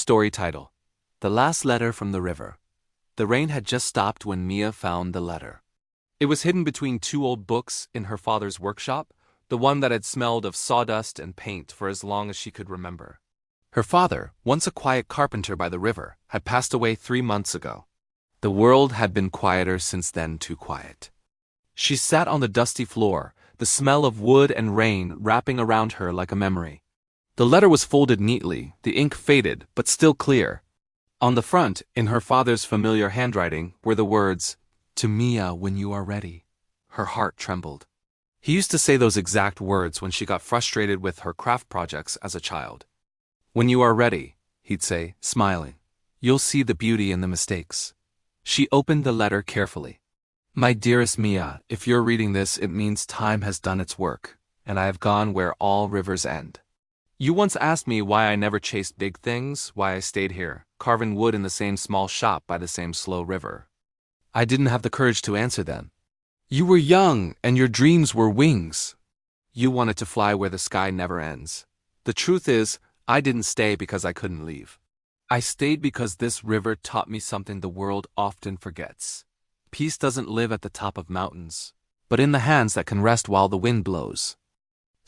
Story title: The Last Letter from the River. The rain had just stopped when Mia found the letter. It was hidden between two old books in her father's workshop, the one that had smelled of sawdust and paint for as long as she could remember. Her father, once a quiet carpenter by the river, had passed away 3 months ago. The world had been quieter since then, too quiet. She sat on the dusty floor, the smell of wood and rain wrapping around her like a memory. The letter was folded neatly, the ink faded, but still clear. On the front, in her father's familiar handwriting, were the words, "To Mia when you are ready." Her heart trembled. He used to say those exact words when she got frustrated with her craft projects as a child. "When you are ready," he'd say, smiling, "you'll see the beauty in the mistakes." She opened the letter carefully. "My dearest Mia, if you're reading this, it means time has done its work, and I have gone where all rivers end. You once asked me why I never chased big things, why I stayed here, carving wood in the same small shop by the same slow river. I didn't have the courage to answer then. You were young, and your dreams were wings. You wanted to fly where the sky never ends. The truth is, I didn't stay because I couldn't leave. I stayed because this river taught me something the world often forgets. Peace doesn't live at the top of mountains, but in the hands that can rest while the wind blows.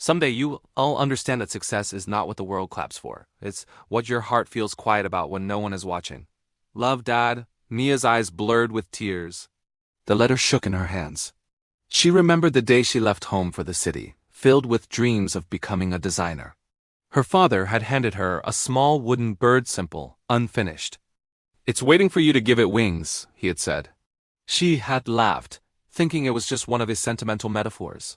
Someday you'll understand that success is not what the world claps for. It's what your heart feels quiet about when no one is watching. Love, Dad." Mia's eyes blurred with tears. The letter shook in her hands. She remembered the day she left home for the city, filled with dreams of becoming a designer. Her father had handed her a small wooden bird symbol, unfinished. "It's waiting for you to give it wings," he had said. She had laughed, thinking it was just one of his sentimental metaphors.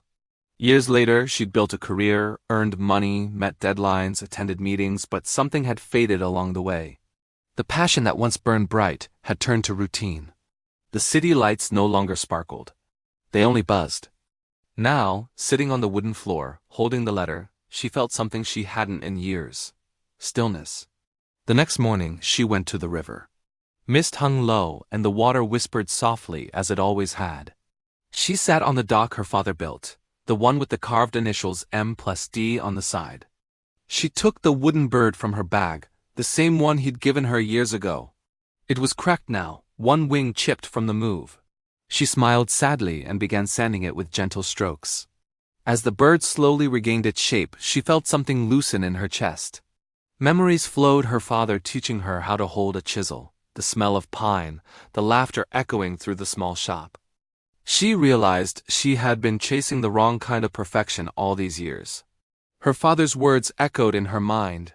Years later, she'd built a career, earned money, met deadlines, attended meetings, but something had faded along the way. The passion that once burned bright had turned to routine. The city lights no longer sparkled. They only buzzed. Now, sitting on the wooden floor, holding the letter, she felt something she hadn't in years: stillness. The next morning, she went to the river. Mist hung low, and the water whispered softly as it always had. She sat on the dock her father built, the one with the carved initials M+D on the side. She took the wooden bird from her bag, the same one he'd given her years ago. It was cracked now, one wing chipped from the move. She smiled sadly and began sanding it with gentle strokes. As the bird slowly regained its shape, she felt something loosen in her chest. Memories flowed, her father teaching her how to hold a chisel, the smell of pine, the laughter echoing through the small shop. She realized she had been chasing the wrong kind of perfection all these years. Her father's words echoed in her mind.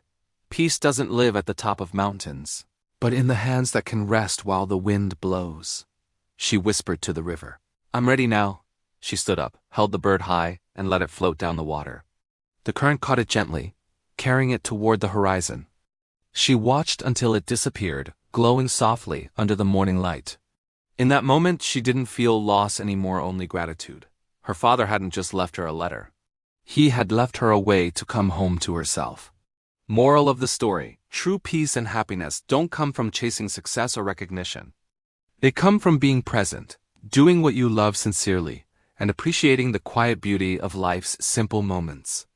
Peace doesn't live at the top of mountains, but in the hands that can rest while the wind blows. She whispered to the river. "I'm ready now." She stood up, held the bird high, and let it float down the water. The current caught it gently, carrying it toward the horizon. She watched until it disappeared, glowing softly under the morning light. In that moment, she didn't feel loss anymore, only gratitude. Her father hadn't just left her a letter. He had left her a way to come home to herself. Moral of the story: true peace and happiness don't come from chasing success or recognition. They come from being present, doing what you love sincerely, and appreciating the quiet beauty of life's simple moments.